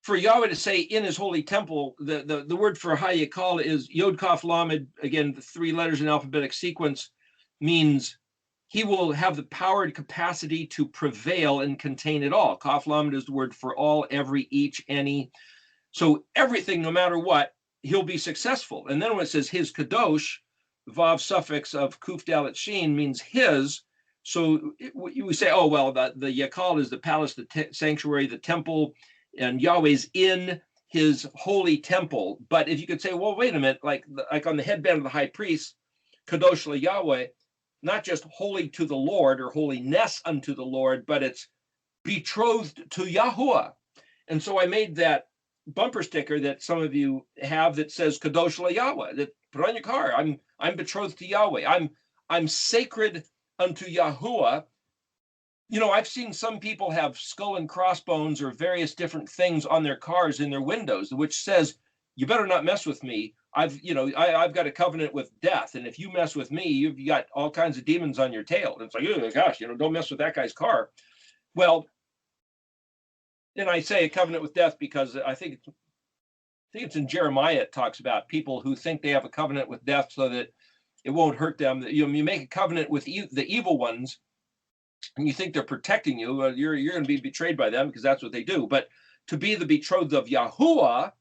For Yahweh to say in his holy temple, the word for Hayakal is Yod Kaf Lamed, again, the 3 letters in alphabetic sequence, means he will have the power and capacity to prevail and contain it all. Kaf Lamed is the word for all, every, each, any. So everything, no matter what, he'll be successful. And then when it says his Kadosh, Vav suffix of Kuf Dalet Shin means his. So we say, oh, well, the Yakal is the palace, the sanctuary, the temple, and Yahweh's in his holy temple. But if you could say, well, wait a minute, like on the headband of the high priest, Kadosh le Yahweh, not just holy to the Lord or holiness unto the Lord, but it's betrothed to Yahuwah. And so I made that bumper sticker that some of you have that says Kadosh le Yahweh, that put on your car. I'm betrothed to Yahweh. I'm sacred unto Yahuwah. You know, I've seen some people have skull and crossbones or various different things on their cars in their windows, which says, you better not mess with me. I've got a covenant with death. And if you mess with me, you've got all kinds of demons on your tail. And it's like, oh gosh, don't mess with that guy's car. Well, and I say a covenant with death because I think it's in Jeremiah. It talks about people who think they have a covenant with death so that it won't hurt them. You make a covenant with the evil ones, and you think they're protecting you, you're going to be betrayed by them because that's what they do. But to be the betrothed of Yahuwah,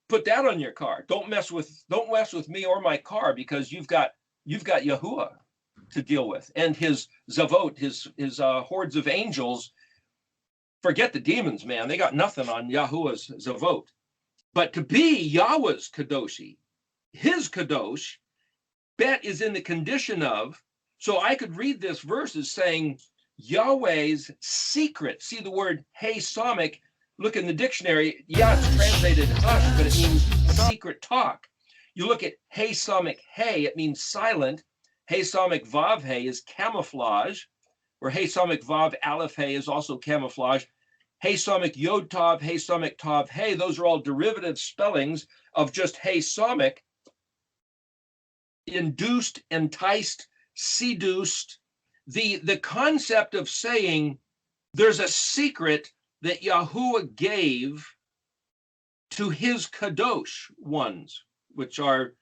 put that on your car. Don't mess with me or my car, because you've got Yahuwah to deal with, and his Zavot, his hordes of angels. Forget the demons, man. They got nothing on Yahuwah's Zavot. But to be Yahweh's Kadoshi, his Kadosh, bet is in the condition of. So I could read this verse as saying Yahweh's secret. See the word hey somic. Look in the dictionary. Yeah, it's translated hush, but it means secret talk. You look at hey somic hey, it means silent. Hey somic vav hey is camouflage, or hey somic vav aleph hey is also camouflage. Hey somic yod tav, hey somic tav hey, those are all derivative spellings of just hey somic. Induced, enticed, seduced. The concept of saying there's a secret that Yahuwah gave to his kadosh ones, which are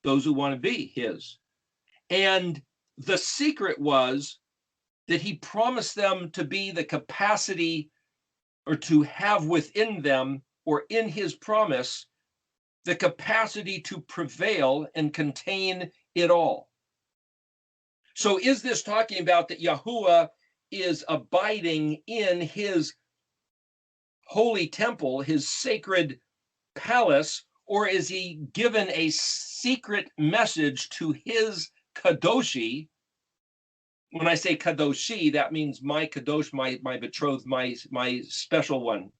those who want to be his. And the secret was that he promised them to be the capacity, or to have within them, or in his promise, the capacity to prevail and contain it all. So is this talking about that Yahuwah is abiding in his holy temple, his sacred palace, or is he given a secret message to his kadoshi? When I say kadoshi, that means my kadosh, my betrothed, my special one.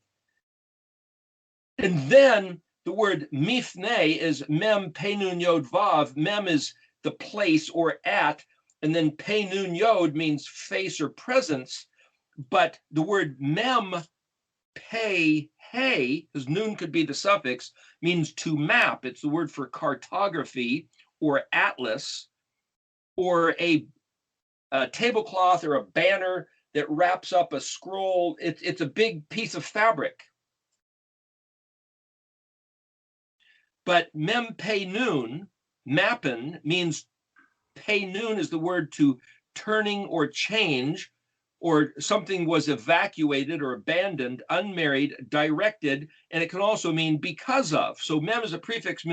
And then the word mifnei is mem penun yod vav. Mem is the place or at, and then penun yod means face or presence. But the word mem pe hey, because nun could be the suffix, means to map. It's the word for cartography or atlas, or a tablecloth or a banner that wraps up a scroll. It's a big piece of fabric. But mem pe nun, mappen, means pe nun is the word to turning or change, or something was evacuated or abandoned, unmarried, directed, and it can also mean because of. So mem as a prefix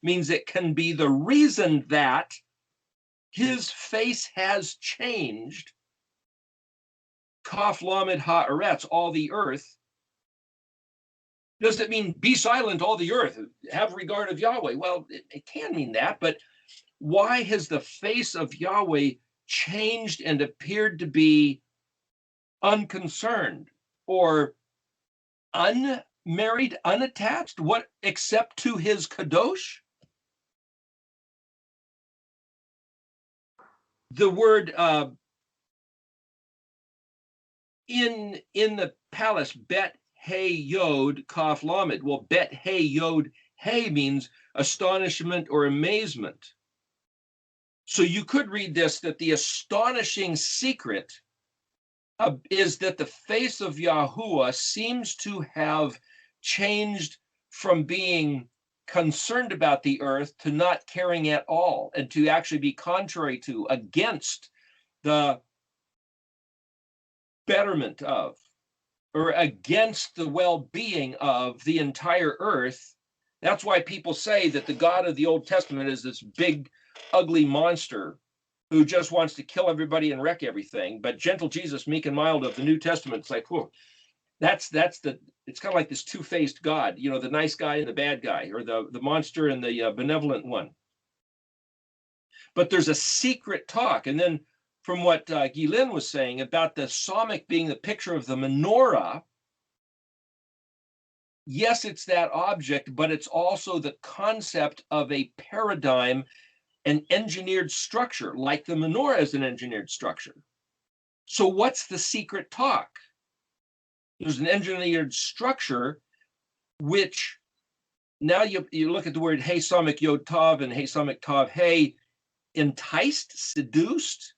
means it can be the reason that his face has changed. Kaf lamed haaretz, all the earth. Does it mean be silent, all the earth, have regard of Yahweh? Well, it can mean that, but why has the face of Yahweh changed and appeared to be unconcerned or married, unattached? What, except to his kadosh? The word in the palace, bet hey yod kaf lamed. Well, bet hey yod hey means astonishment or amazement. So you could read this that the astonishing secret is that the face of Yahuwah seems to have changed from being concerned about the earth to not caring at all, and to actually be contrary to, against the betterment of, or against the well-being of the entire earth. That's why people say that the God of the Old Testament is this big, ugly monster who just wants to kill everybody and wreck everything. But gentle Jesus, meek and mild of the New Testament, it's like, whoa, it's kind of like this two-faced God, the nice guy and the bad guy, or the monster and the benevolent one. But there's a secret talk. And then from what Gilin was saying about the psalmic being the picture of the menorah, yes, it's that object, but it's also the concept of a paradigm, an engineered structure, like the menorah is an engineered structure. So what's the secret talk? There's an engineered structure, which now you look at the word hey samik yod tav and hey samik tav hey, enticed, seduced,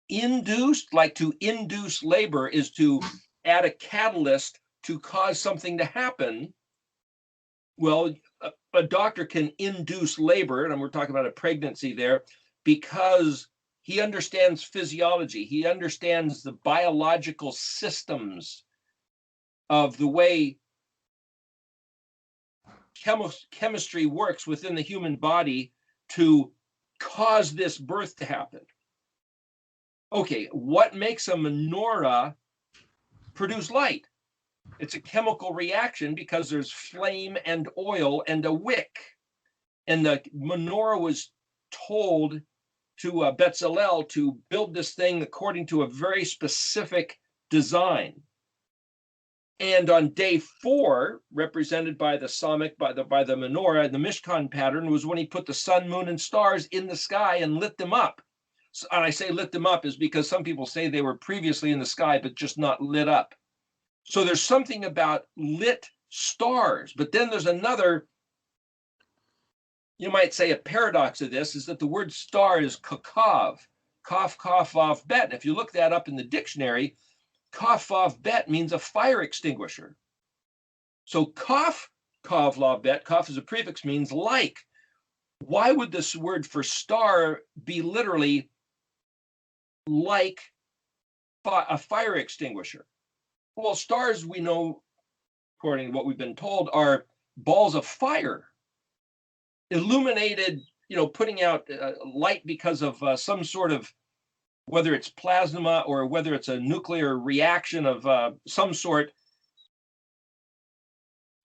induced. Like to induce labor is to add a catalyst to cause something to happen. Well, a doctor can induce labor, and we're talking about a pregnancy there, because he understands physiology. He understands the biological systems of the way chemistry works within the human body to cause this birth to happen. Okay, what makes a menorah produce light? It's a chemical reaction because there's flame and oil and a wick. And the menorah was told to Bezalel to build this thing according to a very specific design. And on day 4, represented by the psalmic, by the menorah, the Mishkan pattern, was when he put the sun, moon, and stars in the sky and lit them up. So, and I say lit them up is because some people say they were previously in the sky, but just not lit up. So there's something about lit stars. But then there's another, you might say a paradox of this, is that the word star is kakav, kaf, kaf, vav, bet. And if you look that up in the dictionary, kaf, vav, bet means a fire extinguisher. So kaf, kav, lav, bet, kaf is a prefix, means like. Why would this word for star be literally like a fire extinguisher? Well, stars, we know, according to what we've been told, are balls of fire, illuminated, putting out light because of some sort of, whether it's plasma or whether it's a nuclear reaction of some sort.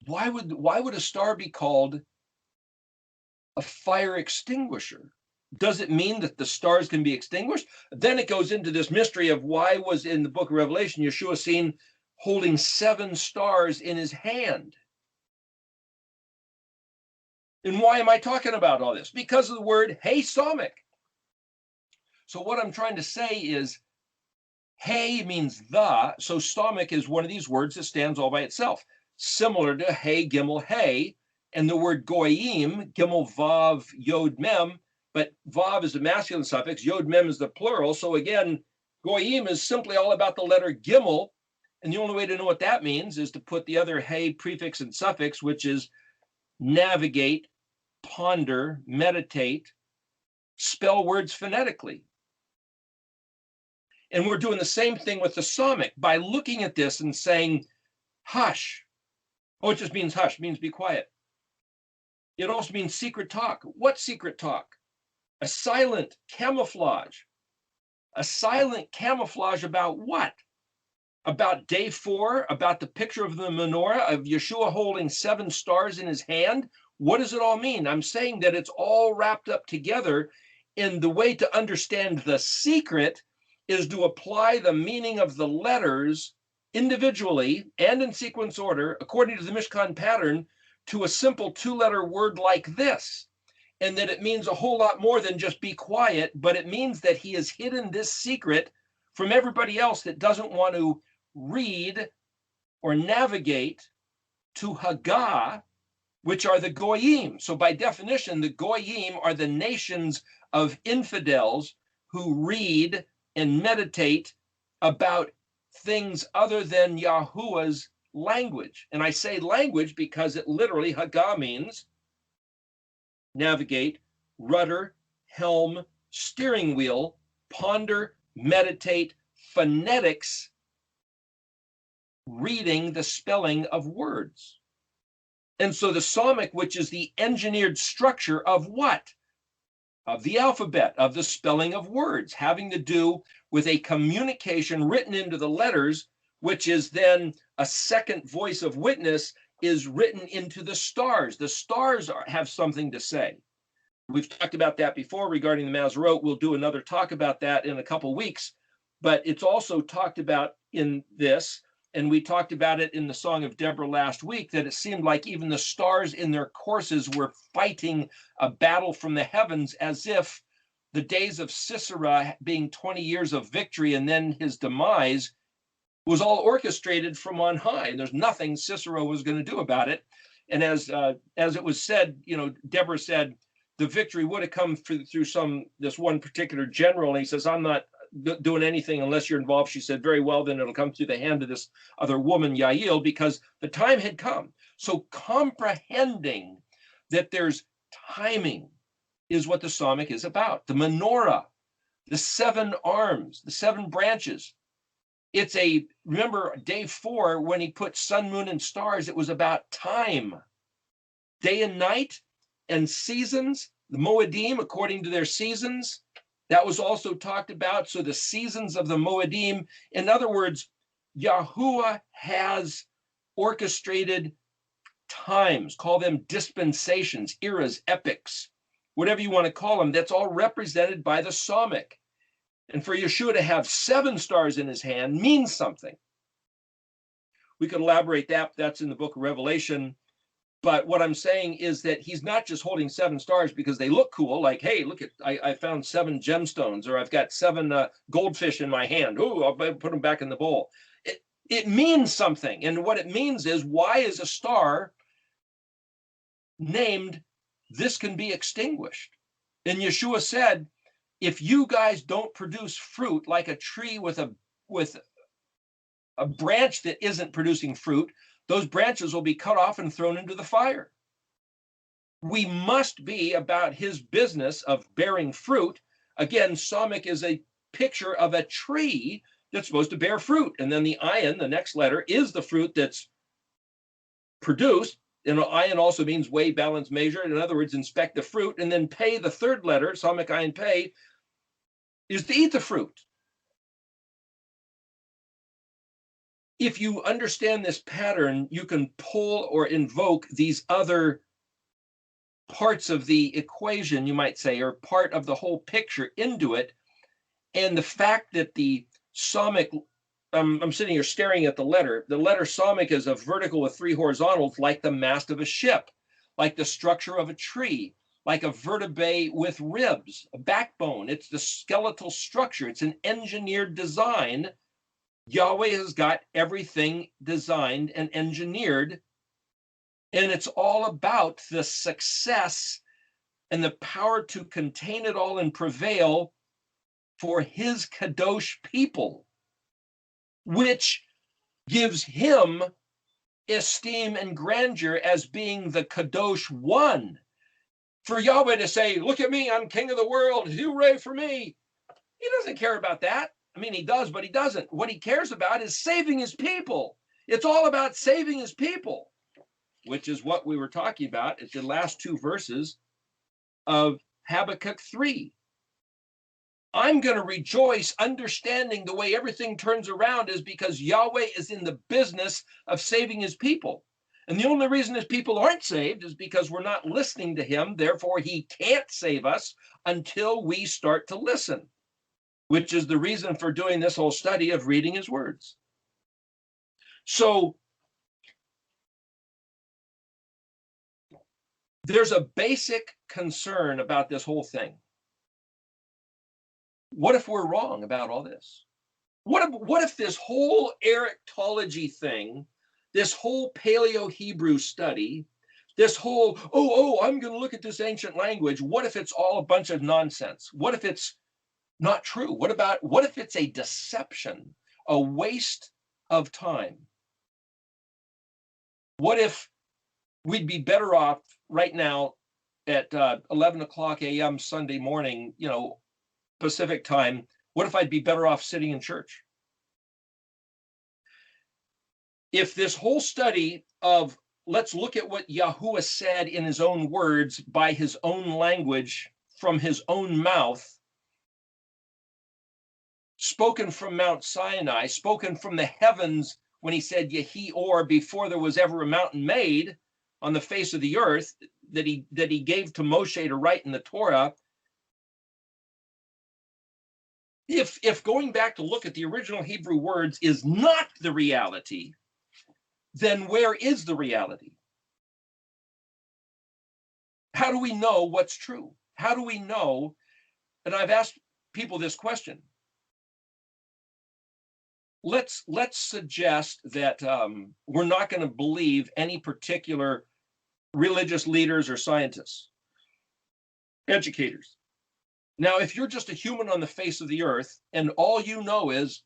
Why would a star be called a fire extinguisher? Does it mean that the stars can be extinguished? Then it goes into this mystery of why was in the book of Revelation Yeshua seen holding 7 stars in his hand. And why am I talking about all this? Because of the word hey samik. So what I'm trying to say is, hey means the, so samik is one of these words that stands all by itself, similar to hey gimel hey, and the word goyim, gimel vav yod mem, but vav is the masculine suffix, yod mem is the plural. So again, goyim is simply all about the letter gimel. And the only way to know what that means is to put the other hey prefix and suffix, which is navigate, ponder, meditate, spell words phonetically. And we're doing the same thing with the psalmic by looking at this and saying, hush. Oh, it just means hush, it means be quiet. It also means secret talk. What secret talk? A silent camouflage. A silent camouflage about what? About day 4, about the picture of the menorah, of Yeshua holding 7 stars in his hand. What does it all mean? I'm saying that it's all wrapped up together, and the way to understand the secret is to apply the meaning of the letters individually and in sequence order, according to the Mishkan pattern, to a simple two-letter word like this. And that it means a whole lot more than just be quiet, but it means that he has hidden this secret from everybody else that doesn't want to read or navigate to Haggah, which are the Goyim. So by definition, the Goyim are the nations of infidels who read and meditate about things other than Yahuwah's language. And I say language because it literally, Haggah means navigate, rudder, helm, steering wheel, ponder, meditate, phonetics, reading the spelling of words. And so the psalmic, which is the engineered structure of what? Of the alphabet, of the spelling of words, having to do with a communication written into the letters, which is then a second voice of witness is written into the stars. The stars have something to say. We've talked about that before regarding the Mazarot. We'll do another talk about that in a couple weeks, but it's also talked about in this, and we talked about it in the Song of Deborah last week, that it seemed like even the stars in their courses were fighting a battle from the heavens, as if the days of Sisera being 20 years of victory and then his demise was all orchestrated from on high, and there's nothing Sisera was going to do about it. And as it was said, Deborah said the victory would have come through this one particular general, and he says, I'm not doing anything unless you're involved. She said, very well, then it'll come through the hand of this other woman, Yael, because the time had come. So comprehending that there's timing is what the psalmic is about. The menorah, the 7 arms, the 7 branches. It's remember day 4 when he put sun, moon, and stars, it was about time, day and night, and seasons, the Moedim according to their seasons. That was also talked about. So the seasons of the Moedim, in other words, Yahuwah has orchestrated times, call them dispensations, eras, epochs, whatever you want to call them. That's all represented by the psalmic. And for Yeshua to have 7 stars in his hand means something. We could elaborate that. That's in the book of Revelation. But what I'm saying is that he's not just holding 7 stars because they look cool, like, hey, look at, I found 7 gemstones, or I've got 7 goldfish in my hand. Oh, I'll put them back in the bowl. It means something. And what it means is, why is a star named, this can be extinguished? And Yeshua said, if you guys don't produce fruit like a tree with a branch that isn't producing fruit, those branches will be cut off and thrown into the fire. We must be about his business of bearing fruit. Again, psalmic is a picture of a tree that's supposed to bear fruit. And then the ayin, the next letter, is the fruit that's produced. And ayin also means weigh, balance, measure. In other words, inspect the fruit. And then pay, the third letter, psalmic ayin pay, is to eat the fruit. If you understand this pattern, you can pull or invoke these other parts of the equation, you might say, or part of the whole picture into it. And the fact that the psalmic, I'm sitting here staring at the letter psalmic is a vertical with 3 horizontals, like the mast of a ship, like the structure of a tree, like a vertebrae with ribs, a backbone. It's the skeletal structure. It's an engineered design. Yahweh has got everything designed and engineered, and it's all about the success and the power to contain it all and prevail for his kadosh people, which gives him esteem and grandeur as being the kadosh one. For Yahweh to say, look at me, I'm king of the world, hooray for me. He doesn't care about that. I mean, he does, but he doesn't. What he cares about is saving his people. It's all about saving his people, which is what we were talking about at the last 2 verses of Habakkuk 3. I'm going to rejoice understanding the way everything turns around is because Yahweh is in the business of saving his people. And the only reason his people aren't saved is because we're not listening to him. Therefore, he can't save us until we start to listen, which is the reason for doing this whole study of reading his words. So there's a basic concern about this whole thing. What if we're wrong about all this? What if this whole Erichtology thing, this whole Paleo-Hebrew study, this whole, I'm going to look at this ancient language, what if it's all a bunch of nonsense? What if it's not true? What if it's a deception, a waste of time? What if we'd be better off right now at 11 o'clock a.m. Sunday morning, Pacific time? What if I'd be better off sitting in church? If this whole study of let's look at what Yahuwah said in his own words by his own language from his own mouth, spoken from Mount Sinai, spoken from the heavens when he said Yehi Or before there was ever a mountain made on the face of the earth that he gave to Moshe to write in the Torah. If going back to look at the original Hebrew words is not the reality, then where is the reality? How do we know what's true? How do we know? And I've asked people this question. Let's suggest that we're not going to believe any particular religious leaders or scientists, educators. Now, if you're just a human on the face of the earth and all you know is,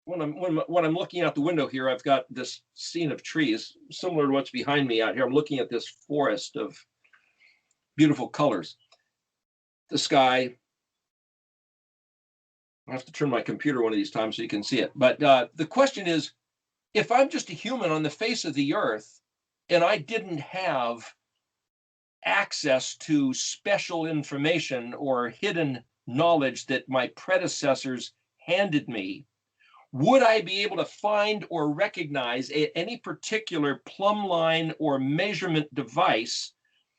when I'm looking out the window here, I've got this scene of trees similar to what's behind me out here. I'm looking at this forest of beautiful colors. The sky. I have to turn my computer one of these times so you can see it. But the question is, if I'm just a human on the face of the earth and I didn't have access to special information or hidden knowledge that my predecessors handed me, would I be able to find or recognize any particular plumb line or measurement device,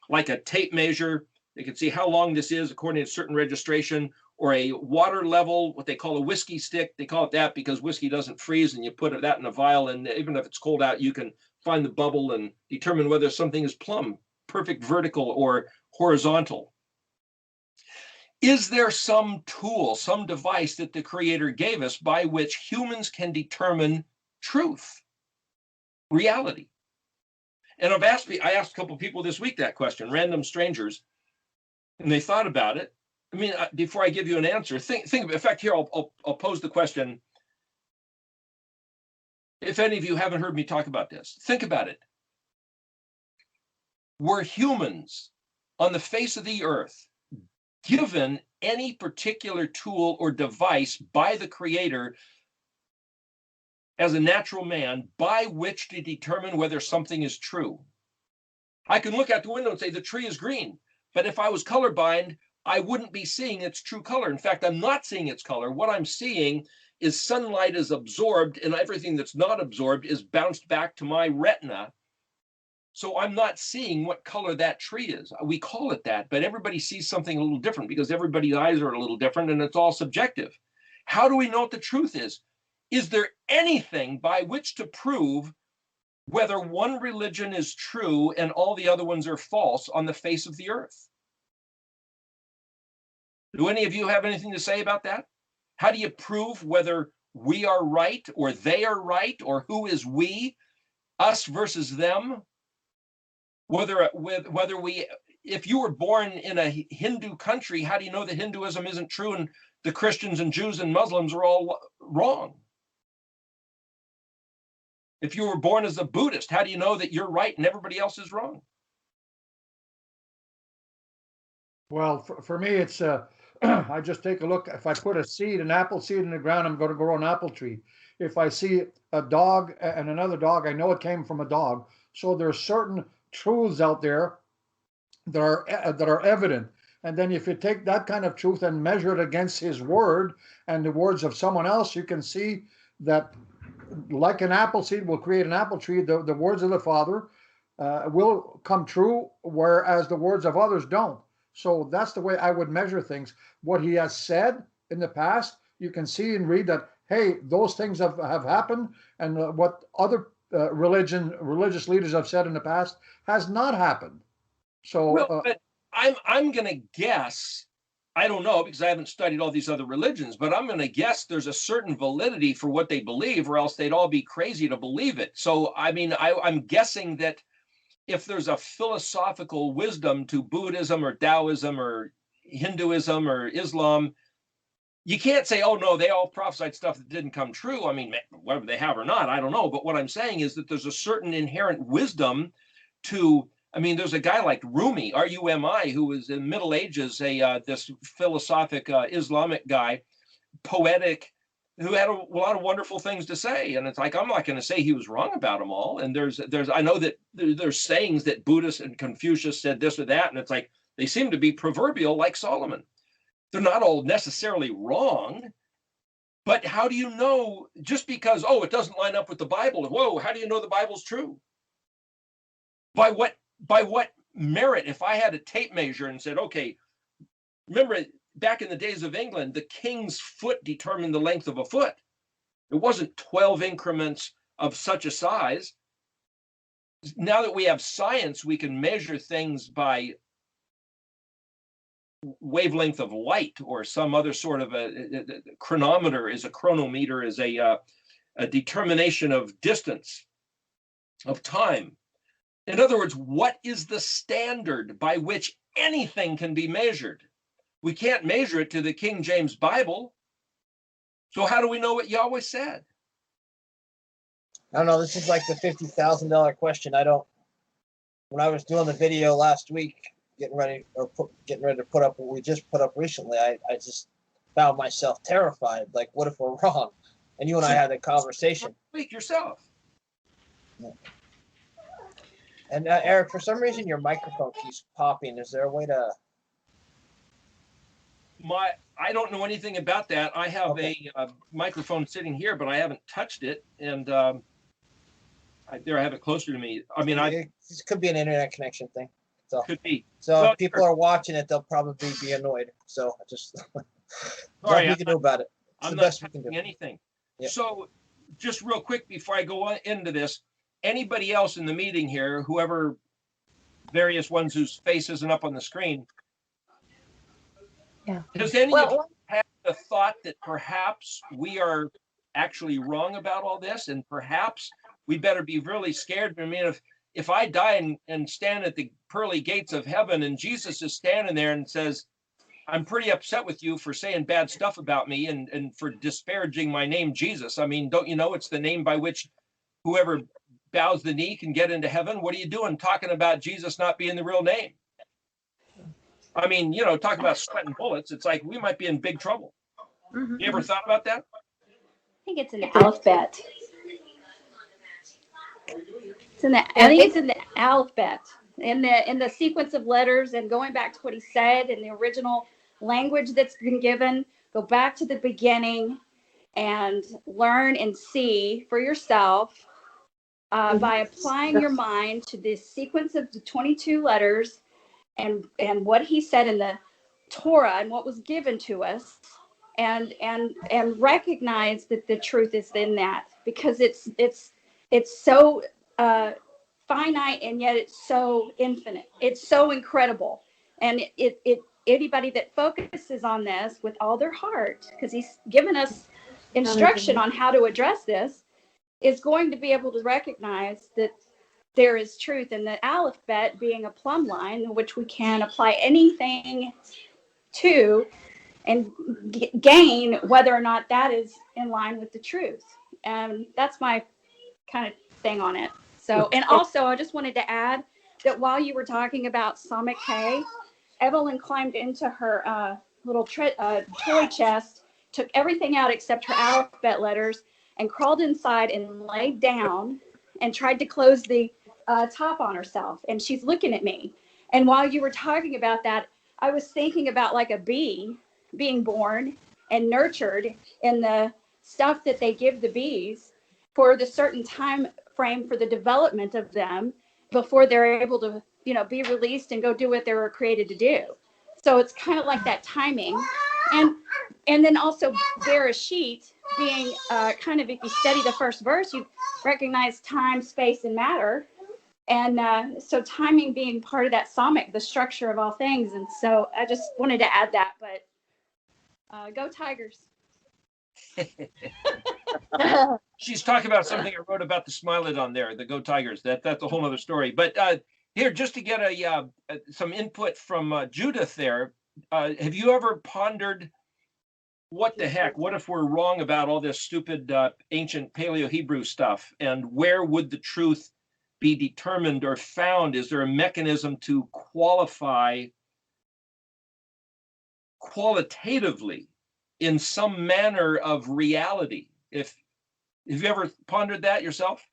like a tape measure? They can see how long this is according to certain registration, or a water level, what they call a whiskey stick. They call it that because whiskey doesn't freeze, and you put that in a vial, and even if it's cold out, you can find the bubble and determine whether something is plumb, perfect vertical or horizontal. Is there some tool, some device that the Creator gave us by which humans can determine truth, reality? And I asked a couple of people this week that question, random strangers, and they thought about it. I mean, before I give you an answer, think. In fact, here I'll pose the question. If any of you haven't heard me talk about this, think about it. Were humans on the face of the earth given any particular tool or device by the Creator as a natural man by which to determine whether something is true? I can look out the window and say the tree is green, but if I was colorblind, I wouldn't be seeing its true color. In fact, I'm not seeing its color. What I'm seeing is sunlight is absorbed, and everything that's not absorbed is bounced back to my retina. So I'm not seeing what color that tree is. We call it that, but everybody sees something a little different because everybody's eyes are a little different, and it's all subjective. How do we know what the truth is? Is there anything by which to prove whether one religion is true and all the other ones are false on the face of the earth? Do any of you have anything to say about that? How do you prove whether we are right or they are right, or who is we, us versus them? If you were born in a Hindu country, how do you know that Hinduism isn't true and the Christians and Jews and Muslims are all wrong? If you were born as a Buddhist, how do you know that you're right and everybody else is wrong? Well, for me, it's I just take a look. If I put an apple seed in the ground, I'm going to grow an apple tree. If I see a dog and another dog, I know it came from a dog. So there are certain truths out there that are evident. And then if you take that kind of truth and measure it against His word and the words of someone else, you can see that, like an apple seed will create an apple tree, the words of the Father will come true, whereas the words of others don't. So that's the way I would measure things. What He has said in the past, you can see and read that hey, those things have happened, and what other religious leaders have said in the past has not happened. So Well, but I'm going to guess. I don't know because I haven't studied all these other religions, but I'm going to guess there's a certain validity for what they believe, or else they'd all be crazy to believe it. So, I mean, I'm guessing that if there's a philosophical wisdom to Buddhism or Taoism or Hinduism or Islam, you can't say, oh, no, they all prophesied stuff that didn't come true. I mean, whether they have or not, I don't know. But what I'm saying is that there's a certain inherent wisdom to, I mean, there's a guy like Rumi, R-U-M-I, who was in Middle Ages, this philosophic Islamic guy, poetic, who had a lot of wonderful things to say. And it's like, I'm not going to say he was wrong about them all. And I know that there's sayings that Buddhists and Confucius said this or that. And it's like, they seem to be proverbial like Solomon. They're not all necessarily wrong, but how do you know just because, oh, it doesn't line up with the Bible? Whoa, how do you know the Bible's true? By what merit? If I had a tape measure and said, okay, remember back in the days of England, the king's foot determined the length of a foot. It wasn't 12 increments of such a size. Now that we have science, we can measure things by wavelength of light or some other sort of a chronometer is a chronometer is a determination of distance, of time. In other words, what is the standard by which anything can be measured? We can't measure it to the King James Bible. So how do we know what Yahweh said? I don't know. This is like the $50,000 question. When I was doing the video last week, getting ready to put up what we just put up recently, I just found myself terrified. Like, what if we're wrong? And you and I had a conversation. Speak yourself. Yeah. And Eric, for some reason your microphone keeps popping. Is there a way to? I don't know anything about that. I have a microphone sitting here, but I haven't touched it, and I have it closer to me. I mean, this could be an internet connection thing. So could be. So if people are watching it, they'll probably be annoyed. So just nothing you can do about it. It's I'm the not best we can do. anything. Yep. So just real quick before I go on into this, anybody else in the meeting here, whoever, various ones whose face isn't up on the screen, does any of you have the thought that perhaps we are actually wrong about all this, and perhaps we better be really scared? I mean, if I die and stand at the pearly gates of heaven and Jesus is standing there and says, I'm pretty upset with you for saying bad stuff about me and for disparaging my name, Jesus. I mean, don't you know it's the name by which whoever bows the knee can get into heaven? What are you doing talking about Jesus not being the real name? I mean, talk about sweating bullets. It's like we might be in big trouble. Mm-hmm. You ever thought about that? I think it's in the alphabet. I think it's in the alphabet, in the sequence of letters, and going back to what he said in the original language that's been given. Go back to the beginning and learn and see for yourself by applying your mind to this sequence of the 22 letters and what he said in the Torah and what was given to us, and recognize that the truth is in that, because it's so finite, and yet it's so infinite. It's so incredible. And it anybody that focuses on this with all their heart, because he's given us instruction on how to address this, is going to be able to recognize that there is truth in the alphabet being a plumb line in which we can apply anything to and gain whether or not that is in line with the truth. And that's my kind of thing on it. So, and also I just wanted to add that while you were talking about Sonic K, Evelyn climbed into her little toy chest, took everything out except her alphabet letters, and crawled inside and laid down and tried to close the top on herself. And she's looking at me. And while you were talking about that, I was thinking about like a bee being born and nurtured in the stuff that they give the bees for the certain time frame for the development of them before they're able to, be released and go do what they were created to do. So it's kind of like that timing. And then also Bear a sheet being kind of, if you study the first verse, you recognize time, space, and matter. And so timing being part of that psalmic, the structure of all things. And so I just wanted to add that, but go Tigers. She's talking about something I wrote about the Smilodon there, the Go Tigers. That's a whole other story. But here, just to get some input from Judith there, have you ever pondered what the heck? What if we're wrong about all this stupid ancient Paleo-Hebrew stuff? And where would the truth be determined or found? Is there a mechanism to qualify qualitatively in some manner of reality? Have you ever pondered that yourself?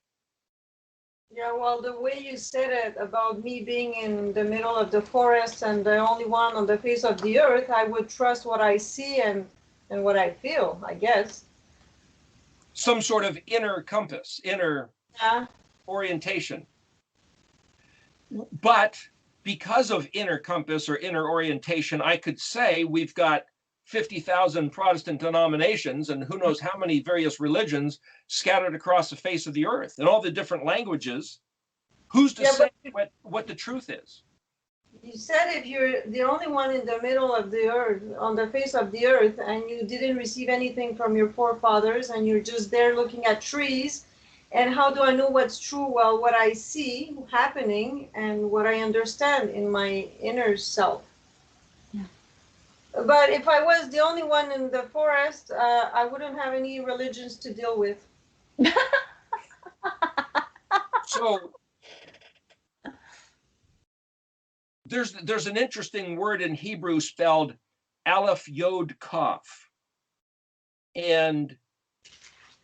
Yeah, well, the way you said it about me being in the middle of the forest and the only one on the face of the earth, I would trust what I see and what I feel, I guess. Some sort of inner compass, inner orientation. But because of inner compass or inner orientation, I could say we've got 50,000 Protestant denominations and who knows how many various religions scattered across the face of the earth and all the different languages. Who's to say what the truth is? You said if you're the only one in the middle of the earth, on the face of the earth, and you didn't receive anything from your forefathers and you're just there looking at trees, and how do I know what's true? Well, what I see happening and what I understand in my inner self. But if I was the only one in the forest, I wouldn't have any religions to deal with. So there's an interesting word in Hebrew spelled Aleph Yod Kaf. And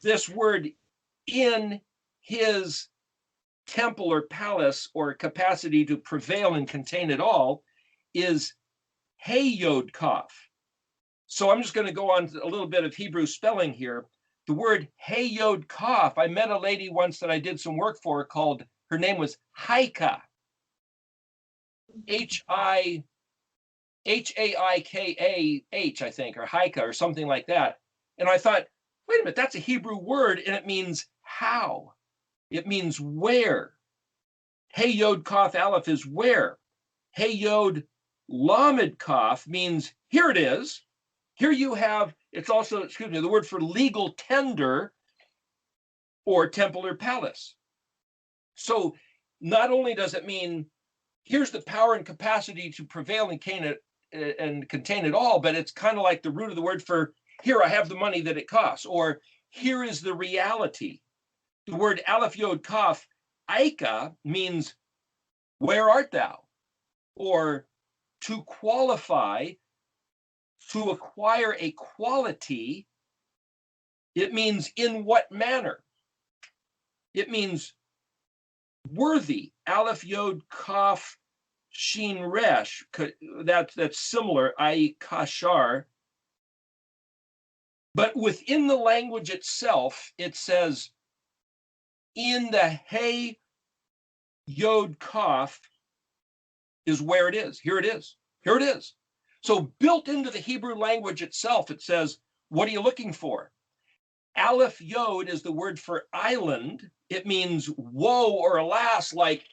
this word, in his temple or palace or capacity to prevail and contain it all, is Hey Yod Kaf. So I'm just going to go on to a little bit of Hebrew spelling here. The word Hey Yod Kaf, I met a lady once that I did some work for called, her name was Haika. Haikah, I think, or Haika or something like that. And I thought, wait a minute, that's a Hebrew word and it means how. It means where. Hey Yod Kaf Aleph is where. Hey Yod Lamed Kaf means here it is. Here you have, it's also, the word for legal tender or temple or palace. So not only does it mean here's the power and capacity to prevail and contain it all, but it's kind of like the root of the word for here I have the money that it costs, or here is the reality. The word Aleph Yod Kaf, Aika, means where art thou? Or to qualify, to acquire a quality, it means in what manner? It means worthy. Aleph Yod Kaf Shin Resh. That's similar, i.e. kashar. But within the language itself, it says in the Hey Yod Kaf is where it is. Here it is. Here it is. So built into the Hebrew language itself, it says, what are you looking for? Aleph Yod is the word for island. It means woe or alas, like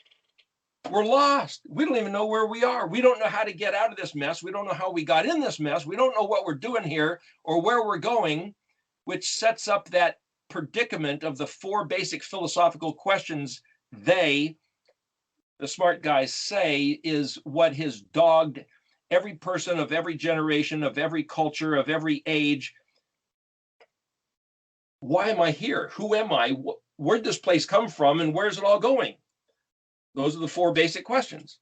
we're lost. We don't even know where we are. We don't know how to get out of this mess. We don't know how we got in this mess. We don't know what we're doing here or where we're going, which sets up that predicament of the four basic philosophical questions the smart guys say is what has dogged every person of every generation, of every culture, of every age. Why am I here? Who am I? Where'd this place come from? And where's it all going? Those are the four basic questions.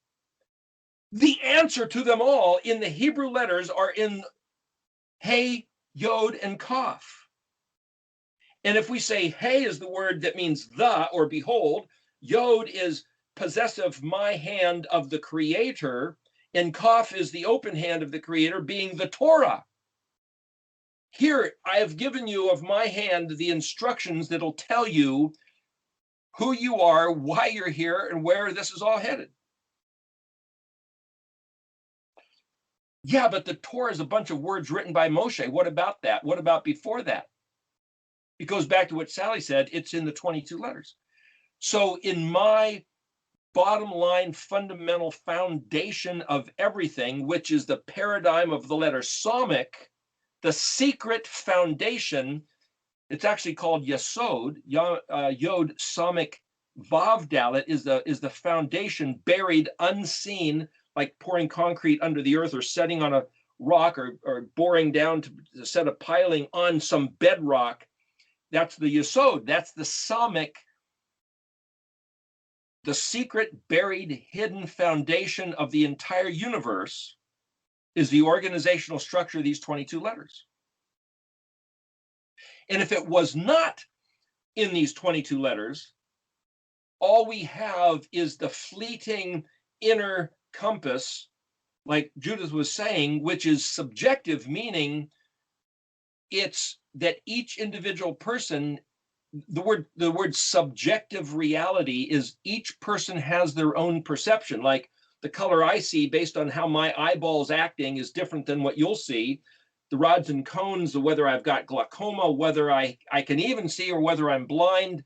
The answer to them all in the Hebrew letters are in Hey, Yod, and Kaf. And if we say Hey is the word that means the or behold, Yod is possessive my hand of the creator, and Kaf is the open hand of the creator, being the Torah. Here, I have given you of my hand the instructions that'll tell you who you are, why you're here, and where this is all headed. Yeah, but the Torah is a bunch of words written by Moshe. What about that? What about before that? It goes back to what Sally said. It's in the 22 letters. So in my bottom line, fundamental foundation of everything, which is the paradigm of the letter Samic, the secret foundation, it's actually called Yesod, Yod Samic Vav Dalet is the foundation, buried, unseen, like pouring concrete under the earth or setting on a rock or boring down to set a piling on some bedrock. That's the Yesod. That's the Samic, the secret, buried, hidden foundation of the entire universe is the organizational structure of these 22 letters. And if it was not in these 22 letters, all we have is the fleeting inner compass, like Judith was saying, which is subjective, meaning it's that each individual person, the word subjective reality is each person has their own perception. Like the color I see based on how my eyeball's acting is different than what you'll see. The rods and cones, whether I've got glaucoma, whether I can even see or whether I'm blind.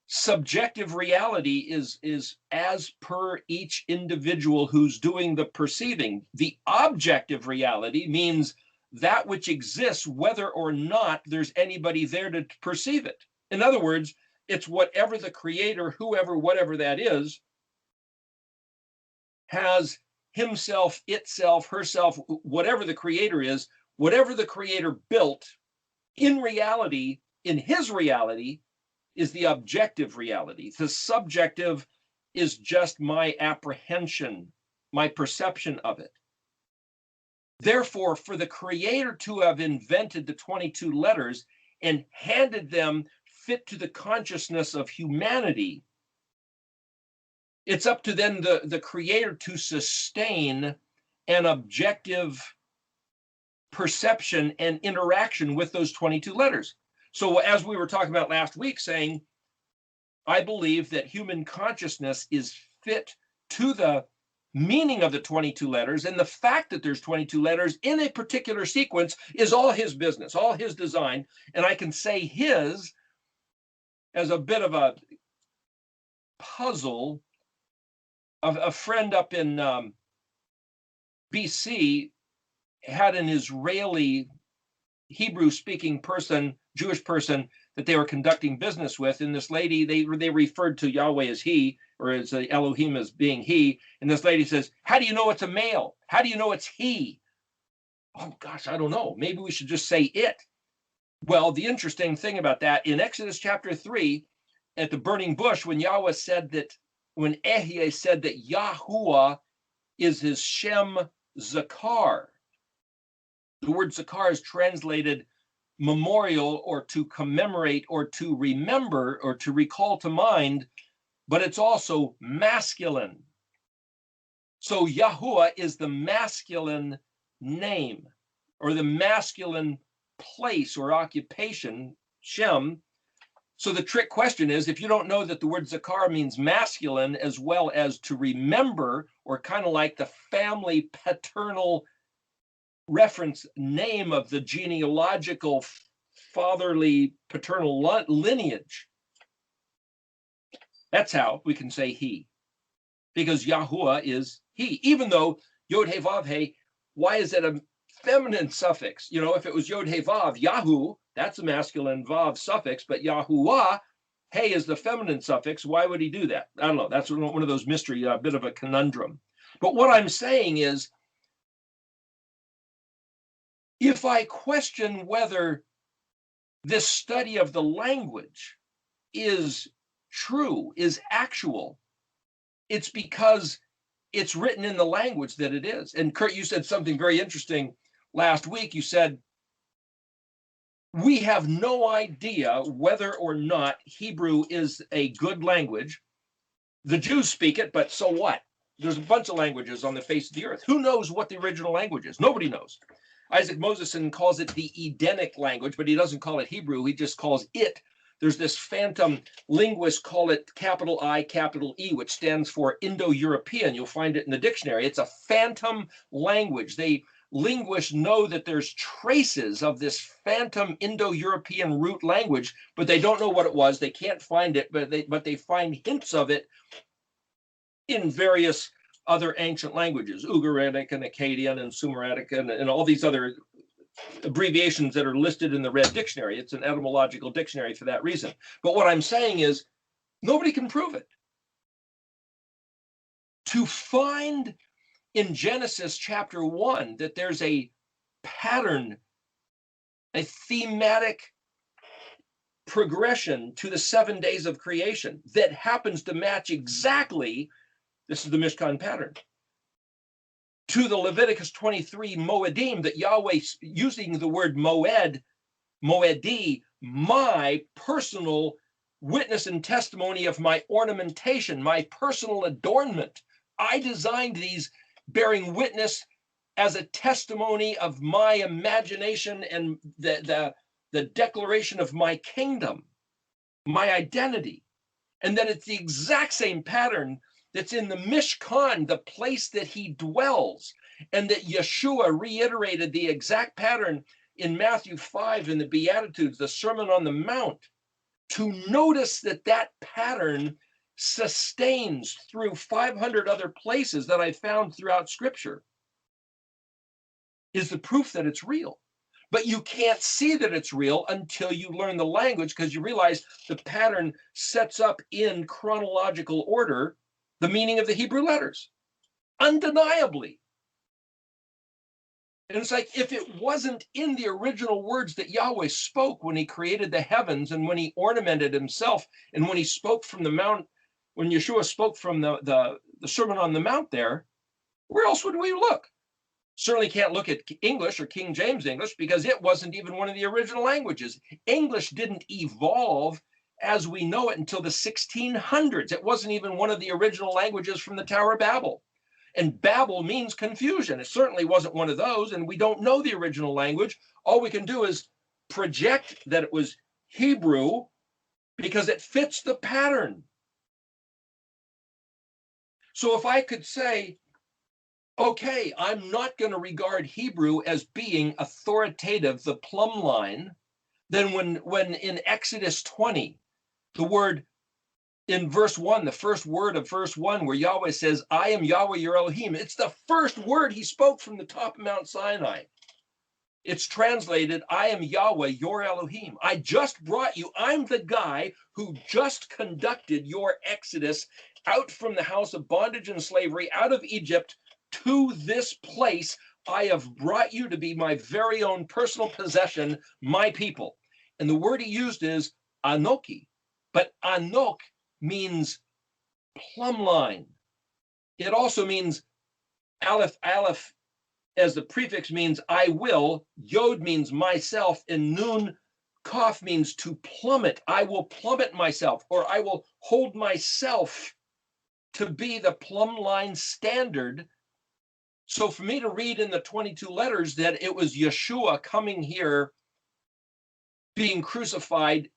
Subjective reality is as per each individual who's doing the perceiving. The objective reality means that which exists whether or not there's anybody there to perceive it. In other words, it's whatever the creator, whoever, whatever that is, has himself, itself, herself, whatever the creator is, whatever the creator built in reality, in his reality, is the objective reality. The subjective is just my apprehension, my perception of it. Therefore, for the creator to have invented the 22 letters and handed them fit to the consciousness of humanity, it's up to then the creator to sustain an objective perception and interaction with those 22 letters. So as we were talking about last week, saying, I believe that human consciousness is fit to the meaning of the 22 letters, and the fact that there's 22 letters in a particular sequence is all his business, all his design. And I can say his as a bit of a puzzle. A friend up in BC had an Israeli Hebrew-speaking person, Jewish person, that they were conducting business with. And this lady, they referred to Yahweh as he, or as Elohim as being he. And this lady says, how do you know it's a male? How do you know it's he? Oh, gosh, I don't know. Maybe we should just say it. Well, the interesting thing about that, in Exodus chapter 3, at the burning bush, when Yahweh said that, when Ehyeh said that Yahuwah is his Shem Zakar, the word Zakar is translated memorial or to commemorate or to remember or to recall to mind, but it's also masculine. So Yahuwah is the masculine name or the masculine place or occupation, Shem. So the trick question is, if you don't know that the word Zakar means masculine as well as to remember, or kind of like the family paternal reference name of the genealogical fatherly paternal lineage, that's how we can say he, because Yahuwah is he. Even though Yod He Vav He, why is it a feminine suffix? You know, if it was Yod He Vav, Yahu, that's a masculine Vav suffix, but Yahuwah, He is the feminine suffix. Why would he do that? I don't know. That's one of those mystery, a bit of a conundrum. But what I'm saying is, if I question whether this study of the language is true, is actual, it's because it's written in the language that it is. And Kurt, you said something very interesting last week. You said, we have no idea whether or not Hebrew is a good language. The Jews speak it, but so what? There's a bunch of languages on the face of the earth. Who knows what the original language is? Nobody knows. Isaac Moseson calls it the Edenic language, but he doesn't call it Hebrew. He just calls it. There's this phantom linguists call it capital I, capital E, which stands for Indo-European. You'll find it in the dictionary. It's a phantom language. They linguists know that there's traces of this phantom Indo-European root language, but they don't know what it was. They can't find it, but they find hints of it in various other ancient languages, Ugaritic and Akkadian and Sumeritic and all these other abbreviations that are listed in the Red Dictionary. It's an etymological dictionary for that reason. But what I'm saying is nobody can prove it. To find in Genesis chapter 1 that there's a pattern, a thematic progression to the 7 days of creation that happens to match exactly, this is the Mishkan pattern, to the Leviticus 23 Moedim, that Yahweh, using the word moed, moedi, my personal witness and testimony of my ornamentation, my personal adornment. I designed these bearing witness as a testimony of my imagination and the declaration of my kingdom, my identity. And that it's the exact same pattern that's in the Mishkan, the place that he dwells, and that Yeshua reiterated the exact pattern in Matthew 5 in the Beatitudes, the Sermon on the Mount, to notice that that pattern sustains through 500 other places that I found throughout Scripture is the proof that it's real. But you can't see that it's real until you learn the language, because you realize the pattern sets up in chronological order the meaning of the Hebrew letters, undeniably. And it's like, if it wasn't in the original words that Yahweh spoke when he created the heavens and when he ornamented himself and when he spoke from the mount, when Yeshua spoke from the Sermon on the Mount there, where else would we look? Certainly can't look at English or King James English, because it wasn't even one of the original languages. English didn't evolve as we know it until the 1600s. It wasn't even one of the original languages from the Tower of Babel. And Babel means confusion. It certainly wasn't one of those, and we don't know the original language. All we can do is project that it was Hebrew because it fits the pattern. So if I could say, okay, I'm not going to regard Hebrew as being authoritative, the plumb line, then when in Exodus 20, the word in verse 1, the first word of verse 1, where Yahweh says, I am Yahweh your Elohim, it's the first word he spoke from the top of Mount Sinai. It's translated, I am Yahweh your Elohim. I just brought you, I'm the guy who just conducted your exodus out from the house of bondage and slavery, out of Egypt, to this place. I have brought you to be my very own personal possession, my people. And the word he used is Anoki. But Anok means plumb line. It also means Aleph. Aleph as the prefix means I will. Yod means myself. And Nun, Kaf means to plummet. I will plummet myself, or I will hold myself to be the plumb line standard. So for me to read in the 22 letters that it was Yeshua coming here, being crucified,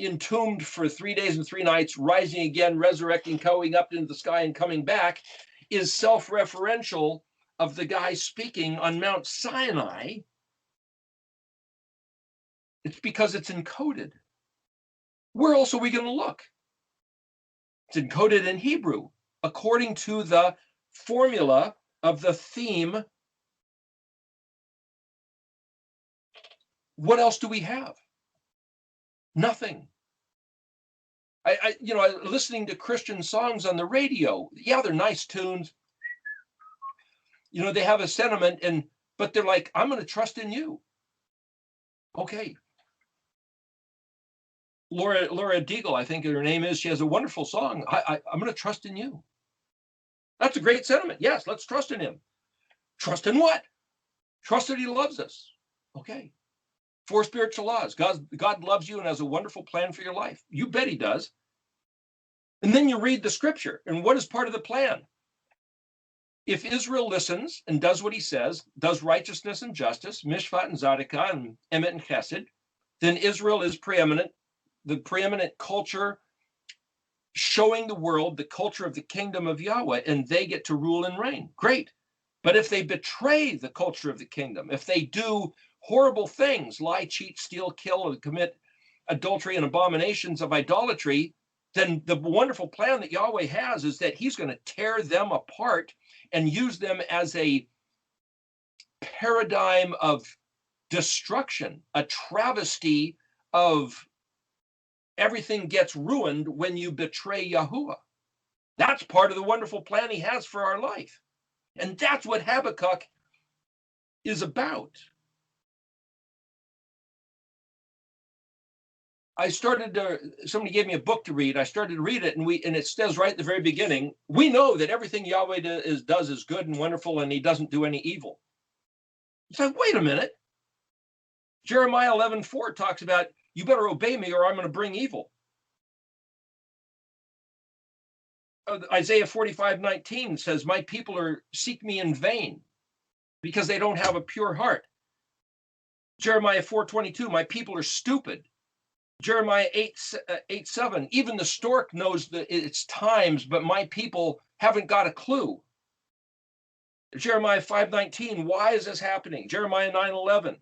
entombed for 3 days and 3 nights, rising again, resurrecting, going up into the sky and coming back, is self-referential of the guy speaking on Mount Sinai. It's because it's encoded. Where else are we going to look? It's encoded in Hebrew, according to the formula of the theme. What else do we have? Nothing. Listening to Christian songs on the radio, yeah, they're nice tunes. They have a sentiment, but they're like, I'm going to trust in you. Okay. Laura Deagle, I think her name is, she has a wonderful song. I'm going to trust in you. That's a great sentiment. Yes, let's trust in him. Trust in what? Trust that he loves us. Okay. 4 spiritual laws. God loves you and has a wonderful plan for your life. You bet he does. And then you read the scripture. And what is part of the plan? If Israel listens and does what he says, does righteousness and justice, mishpat and zadikah, and emet and chesed, then Israel is preeminent, the preeminent culture showing the world the culture of the kingdom of Yahweh, and they get to rule and reign. Great. But if they betray the culture of the kingdom, if they do horrible things, lie, cheat, steal, kill, and commit adultery and abominations of idolatry, then the wonderful plan that Yahweh has is that he's going to tear them apart and use them as a paradigm of destruction, a travesty of everything gets ruined when you betray Yahuwah. That's part of the wonderful plan he has for our life. And that's what Habakkuk is about. Somebody gave me a book to read. I started to read it, and it says right at the very beginning, we know that everything Yahweh does is good and wonderful, and he doesn't do any evil. It's like, wait a minute. Jeremiah 11:4 talks about, you better obey me or I'm going to bring evil. Isaiah 45:19 says, my people seek me in vain because they don't have a pure heart. Jeremiah 4:22, my people are stupid. Jeremiah 8:7, even the stork knows its times, but my people haven't got a clue. Jeremiah 5:19, why is this happening? Jeremiah 9:11.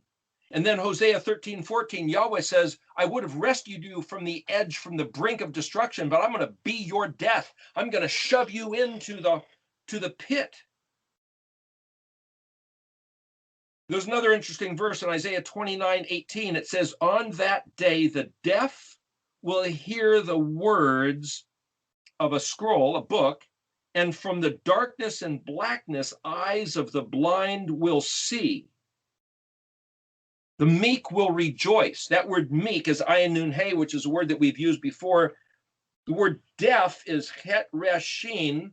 And then Hosea 13:14, Yahweh says, I would have rescued you from the edge, from the brink of destruction, but I'm going to be your death. I'm going to shove you into the pit. There's another interesting verse in Isaiah 29:18. It says, on that day, the deaf will hear the words of a scroll, a book, and from the darkness and blackness, eyes of the blind will see. The meek will rejoice. That word meek is ayin nun he, which is a word that we've used before. The word deaf is het reshin,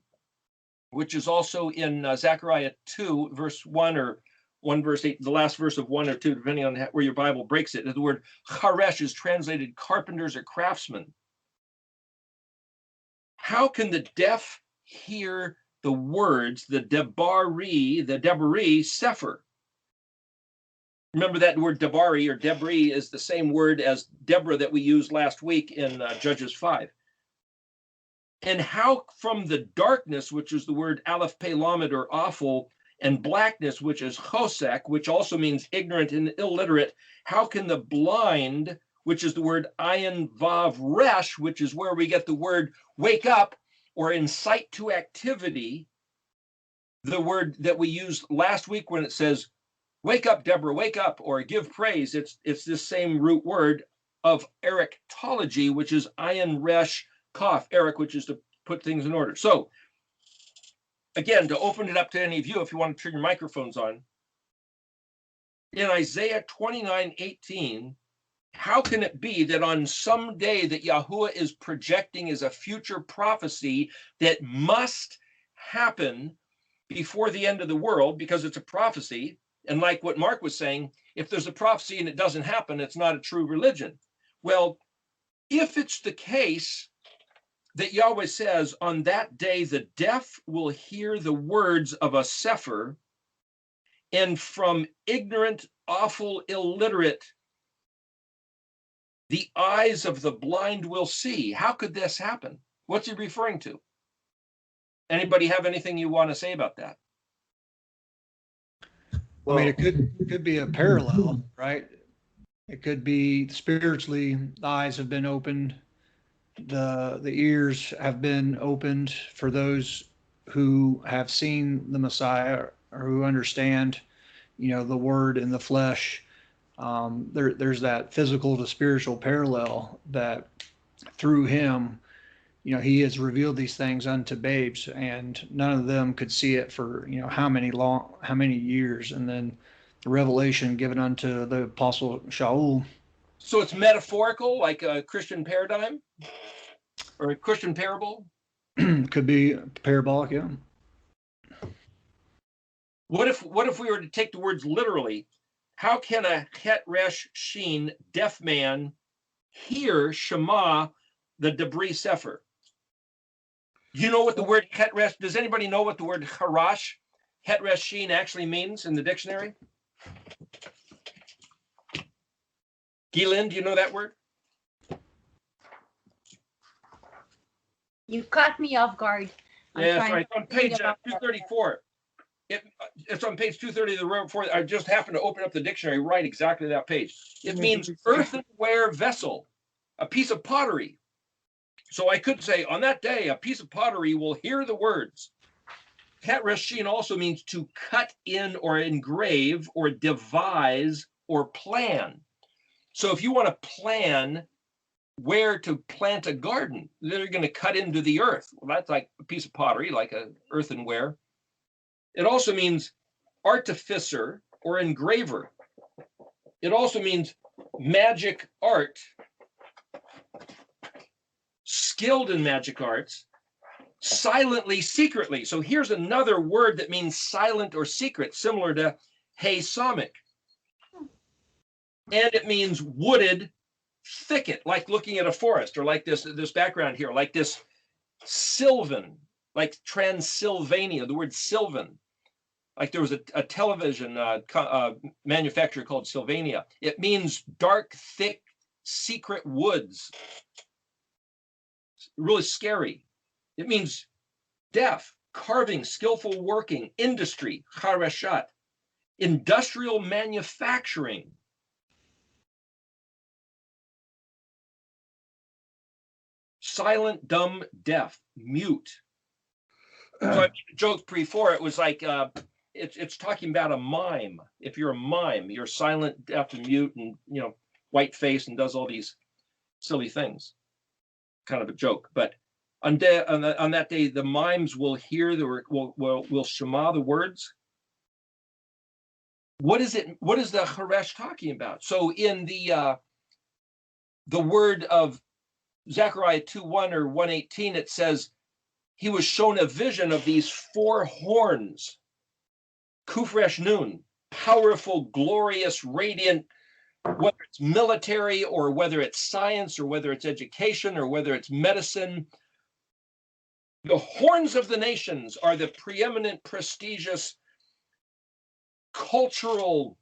which is also in Zechariah 2, verse 1, or 1 verse 8, the last verse of 1 or 2, depending on where your Bible breaks it. The word charesh is translated carpenters or craftsmen. How can the deaf hear the words, the debari sefer? Remember that word debari or debris is the same word as Deborah that we used last week in Judges 5. And how from the darkness, which is the word aleph pe lamed or awful, and blackness, which is chosek, which also means ignorant and illiterate, how can the blind, which is the word ayin vav resh, which is where we get the word wake up or incite to activity, the word that we used last week when it says, wake up, Deborah, wake up, or give praise. It's this same root word of erictology, which is ayin resh kaf, Eric, which is to put things in order. So again, to open it up to any of you, if you want to turn your microphones on, in Isaiah 29:18, how can it be that on some day that Yahuwah is projecting as a future prophecy that must happen before the end of the world, because it's a prophecy, and like what Mark was saying, if there's a prophecy and it doesn't happen, it's not a true religion. Well, if it's the case that Yahweh says, on that day, the deaf will hear the words of a sefer, and from ignorant, awful, illiterate, the eyes of the blind will see. How could this happen? What's he referring to? Anybody have anything you want to say about that? I mean, it could be a parallel, right? It could be spiritually, the eyes have been opened, the ears have been opened for those who have seen the Messiah or who understand, the word in the flesh. There's that physical to spiritual parallel that through him, he has revealed these things unto babes, and none of them could see it for how many years, and then the revelation given unto the apostle Shaul. So it's metaphorical, like a Christian paradigm or a Christian parable? Could be parabolic, yeah. What if we were to take the words literally? How can a het resh sheen deaf man hear Shema, the debris sefer? You know what the word het resh? Does anybody know what the word harash, het resh sheen, actually means in the dictionary? Gilin, do you know that word? You caught me off guard. Yeah, that's right. On page 234. it's on page 230 of the row before. I just happened to open up the dictionary, right exactly that page. It means earthenware vessel, a piece of pottery. So I could say, on that day, a piece of pottery will hear the words. Kat Reshin also means to cut in or engrave or devise or plan. So if you want to plan where to plant a garden, they're going to cut into the earth. Well, that's like a piece of pottery, like a earthenware. It also means artificer or engraver. It also means magic art, skilled in magic arts, silently, secretly. So here's another word that means silent or secret, similar to hey samic. And it means wooded thicket, like looking at a forest, or like this background here, like this sylvan, like Transylvania, the word sylvan. Like there was a television manufacturer called Sylvania. It means dark, thick, secret woods. Really scary. It means deaf, carving, skillful working, industry, chareshat, industrial manufacturing. Silent, dumb, deaf, mute. So I made a joke before. It was like it's talking about a mime. If you're a mime, you're silent, deaf, and mute, and white face, and does all these silly things. Kind of a joke, but on that day, the mimes will hear will shema the words. What is it? What is the Haresh talking about? So in the word of Zechariah 2:1 or 1:18, it says he was shown a vision of these four horns, Kufresh Nun, powerful, glorious, radiant, whether it's military or whether it's science or whether it's education or whether it's medicine. The horns of the nations are the preeminent, prestigious, cultural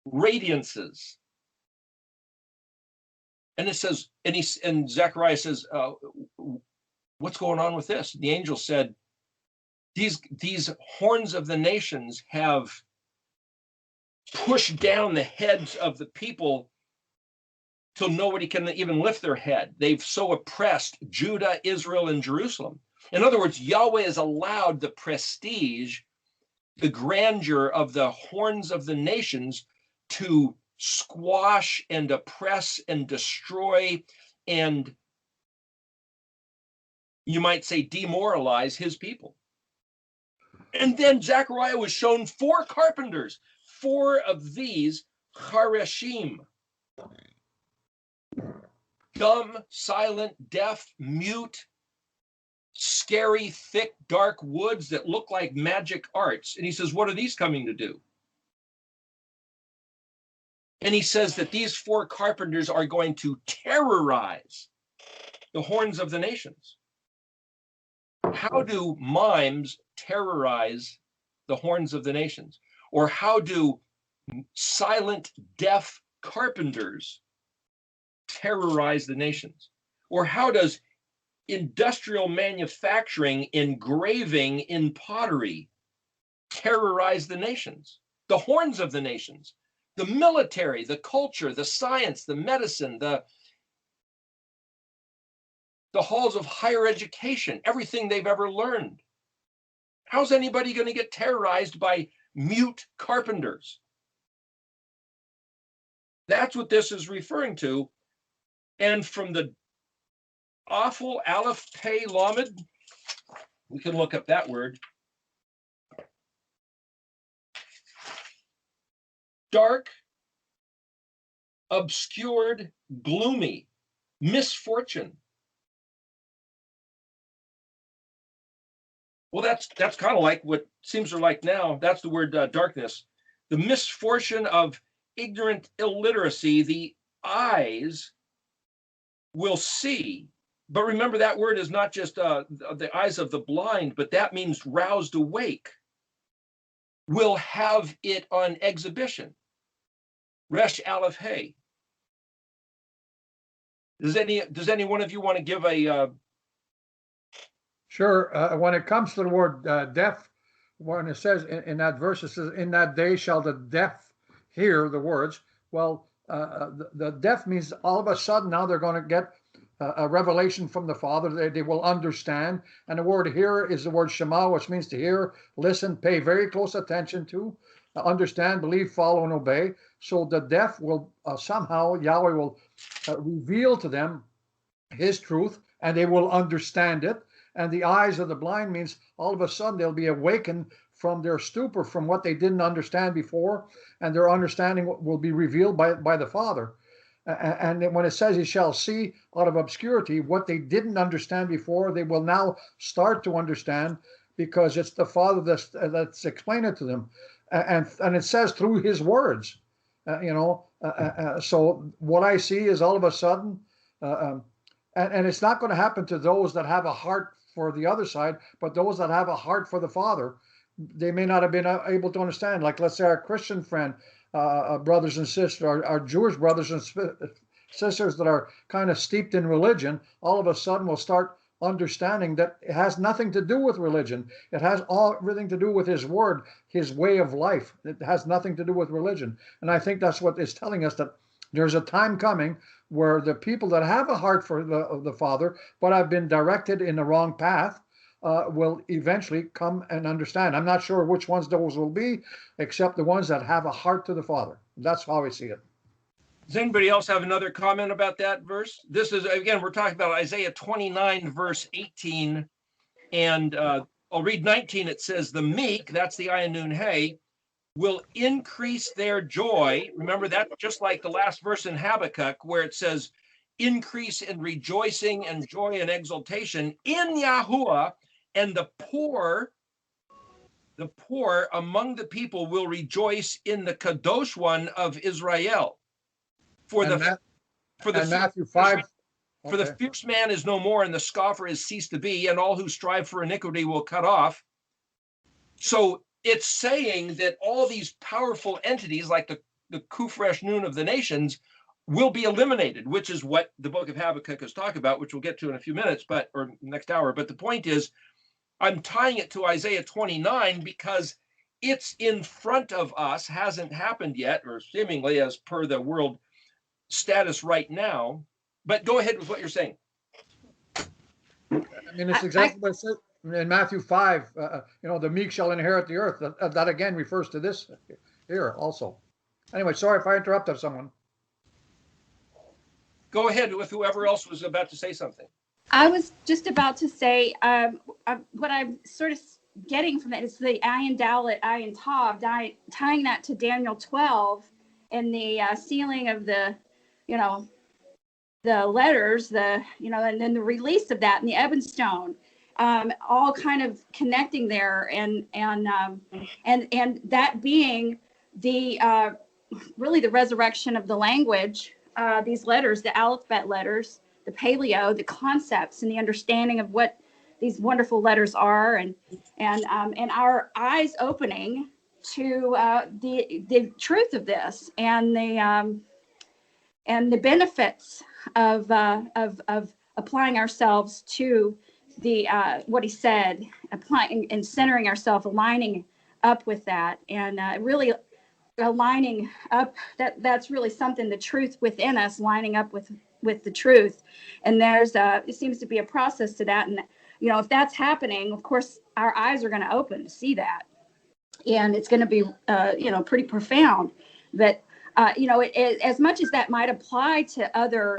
radiances. And it says, and Zechariah says, what's going on with this? The angel said, these horns of the nations have pushed down the heads of the people till nobody can even lift their head. They've so oppressed Judah, Israel, and Jerusalem. In other words, Yahweh has allowed the prestige, the grandeur of the horns of the nations to squash and oppress and destroy and, you might say, demoralize his people. And then Zechariah was shown four carpenters, four of these Hareshim. Dumb, silent, deaf, mute, scary, thick, dark woods that look like magic arts. And he says, what are these coming to do? And he says that these four carpenters are going to terrorize the horns of the nations. How do mimes terrorize the horns of the nations? Or how do silent, deaf carpenters terrorize the nations? Or how does industrial manufacturing, engraving in pottery terrorize the nations? The horns of the nations, the military, the culture, the science, the medicine, the halls of higher education, everything they've ever learned. How's anybody going to get terrorized by mute carpenters? That's what this is referring to. And from the awful Aleph Pei Lamed, we can look up that word. Dark, obscured, gloomy, misfortune. Well, that's kind of like what seems to like now. That's the word darkness. The misfortune of ignorant illiteracy. The eyes will see. But remember, that word is not just the eyes of the blind, but that means roused awake. Will have it on exhibition. Resh Aleph Hey. Does any one of you want to give a Sure. When it comes to the word deaf, when it says in that verse, it says, "In that day shall the deaf hear the words." Well, the deaf means all of a sudden now they're going to get a revelation from the Father. They will understand. And the word "hear" is the word "shema," which means to hear, listen, pay very close attention to, understand, believe, follow, and obey. So the deaf will somehow, Yahweh will reveal to them his truth, and they will understand it. And the eyes of the blind means all of a sudden they'll be awakened from their stupor, from what they didn't understand before, and their understanding will be revealed by the Father. And when it says he shall see out of obscurity what they didn't understand before, they will now start to understand, because it's the Father that's explaining it to them. And it says through his words, so what I see is all of a sudden, and it's not going to happen to those that have a heart for the other side, but those that have a heart for the Father. They may not have been able to understand. Like, let's say our Christian friend, brothers and sisters, our Jewish brothers and sisters that are kind of steeped in religion, all of a sudden will start understanding that it has nothing to do with religion. It has everything to do with his word, his way of life. It has nothing to do with religion. And I think that's what it's telling us, that there's a time coming where the people that have a heart for the Father, but have been directed in the wrong path, will eventually come and understand. I'm not sure which ones those will be, except the ones that have a heart to the Father. That's how I see it. Does anybody else have another comment about that verse? This is, again, we're talking about Isaiah 29, verse 18. And I'll read 19. It says, "The meek," that's the Ayin Nun Hey, "will increase their joy." Remember that, just like the last verse in Habakkuk, where it says, "Increase in rejoicing and joy and exultation in Yahuwah, and the poor among the people will rejoice in the Kadosh One of Israel. Matthew 5. For the fierce man is no more, and the scoffer is ceased to be, and all who strive for iniquity will cut off." So it's saying that all these powerful entities, like the Kufresh Nun of the nations, will be eliminated, which is what the book of Habakkuk is talking about, which we'll get to in a few minutes, or next hour. But the point is, I'm tying it to Isaiah 29 because it's in front of us, hasn't happened yet, or seemingly as per the world status right now. But go ahead with what you're saying. I mean, it's exactly what it says in Matthew 5. The meek shall inherit the earth. That again refers to this here also. Anyway, sorry if I interrupted someone. Go ahead with whoever else was about to say something. I was just about to say, what I'm sort of getting from that is the Ayin Dalet, Ayin Tav, tying that to Daniel 12 and the sealing of the letters, and then the release of that and the ebon stone, all kind of connecting there, and that being the really the resurrection of the language, these letters, the alphabet letters, the paleo, the concepts and the understanding of what these wonderful letters are, and our eyes opening to the truth of this, and the benefits of applying ourselves to the what he said, applying and centering ourselves, aligning up with that, and really aligning up. That's really something. The truth within us lining up with the truth, and it seems to be a process to that. And if that's happening, of course, our eyes are going to open to see that, and it's going to be pretty profound. But as much as that might apply to other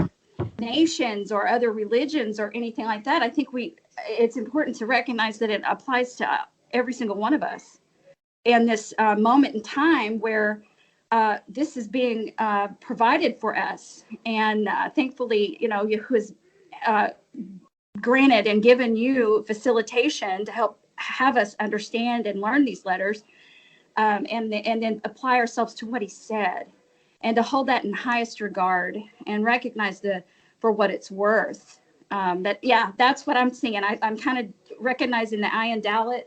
nations or other religions or anything like that, I think it's important to recognize that it applies to every single one of us. And this moment in time where this is being provided for us, and thankfully, who has granted and given you facilitation to help have us understand and learn these letters, and then apply ourselves to what he said, and to hold that in highest regard and recognize for what it's worth. That's what I'm seeing. I'm kind of recognizing the Ayin Dalet,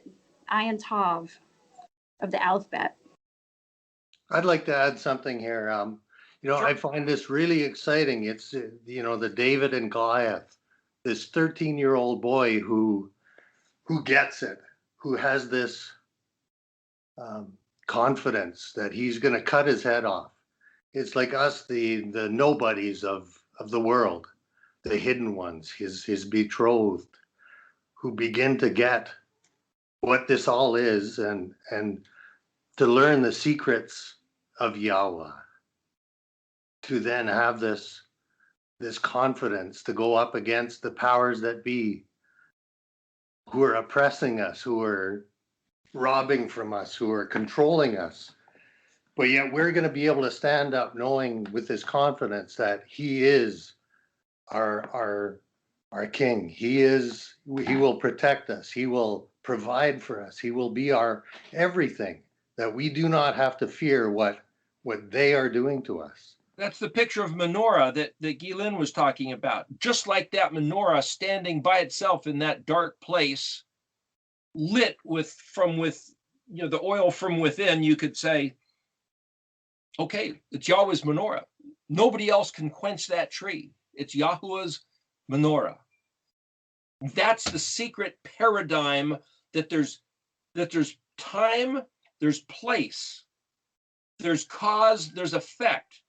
Ayin Tav of the alphabet. I'd like to add something here. Sure. I find this really exciting. It's, the David and Goliath, this 13-year-old boy who gets it, who has this confidence that he's going to cut his head off. It's like us, the nobodies of the world, the hidden ones, his betrothed, who begin to get what this all is and to learn the secrets of Yahweh, to then have this confidence to go up against the powers that be, who are oppressing us, who are robbing from us, who are controlling us. But yet we're going to be able to stand up knowing with this confidence that he is our king. He will protect us. He will provide for us. He will be our everything, that we do not have to fear what they are doing to us. That's the picture of menorah that Gilin was talking about. Just like that menorah standing by itself in that dark place, lit with the oil from within, you could say, okay, it's Yahweh's menorah. Nobody else can quench that tree. It's Yahweh's menorah. That's the secret paradigm, that there's time, there's place, there's cause, there's effect,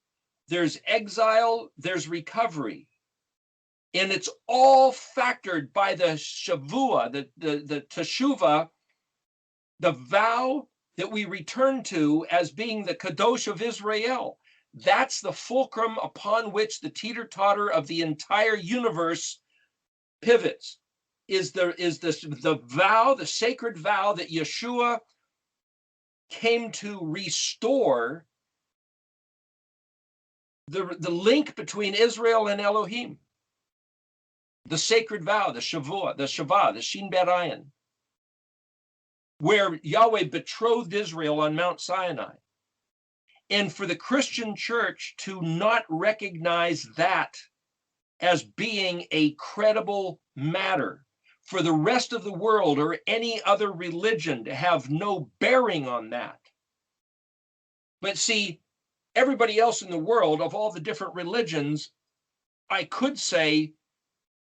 there's exile, there's recovery. And it's all factored by the shavua, the teshuvah, the vow that we return to as being the kadosh of Israel. That's the fulcrum upon which the teeter-totter of the entire universe pivots, is the vow, the sacred vow that Yeshua came to restore the link between Israel and Elohim. The sacred vow, the Shavua, the Shin Bet Ayin, where Yahweh betrothed Israel on Mount Sinai. And for the Christian church to not recognize that as being a credible matter, for the rest of the world or any other religion to have no bearing on that. But see, everybody else in the world, of all the different religions, I could say,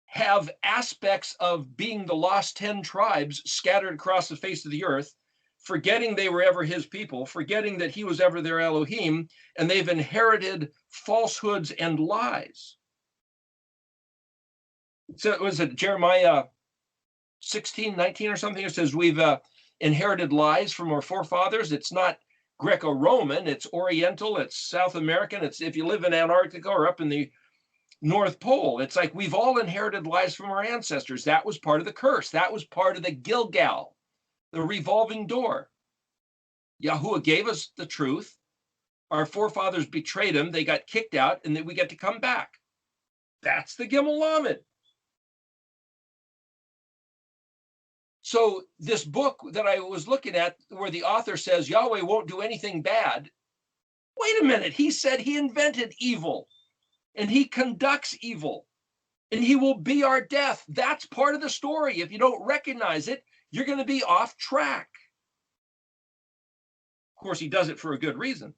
have aspects of being the lost 10 tribes scattered across the face of the earth, forgetting they were ever his people, forgetting that he was ever their Elohim, and they've inherited falsehoods and lies. So was it Jeremiah 16:19 or something? It says we've inherited lies from our forefathers. It's not Greco-Roman, it's Oriental, it's South American. It's if you live in Antarctica or up in the North Pole, it's like we've all inherited lies from our ancestors. That was part of the curse. That was part of the Gilgal, the revolving door. Yahuwah gave us the truth. Our forefathers betrayed him. They got kicked out, and then we get to come back. That's the Gimel Lamed. So this book that I was looking at, where the author says Yahweh won't do anything bad. Wait a minute. He said he invented evil, and he conducts evil, and he will be our death. That's part of the story. If you don't recognize it, you're going to be off track. Of course, he does it for a good reason.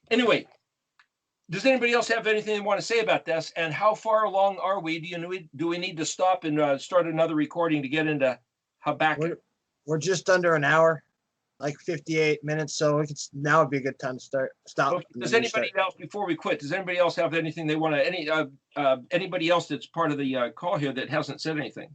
Anyway, does anybody else have anything they want to say about this? And how far along are we? Do we need to stop and start another recording to get into Habakkuk? We're just under an hour, like 58 minutes. So now would be a good time to stop. Okay. Does anybody else, before we quit, does anybody else have anything they want to, anybody else that's part of the call here that hasn't said anything?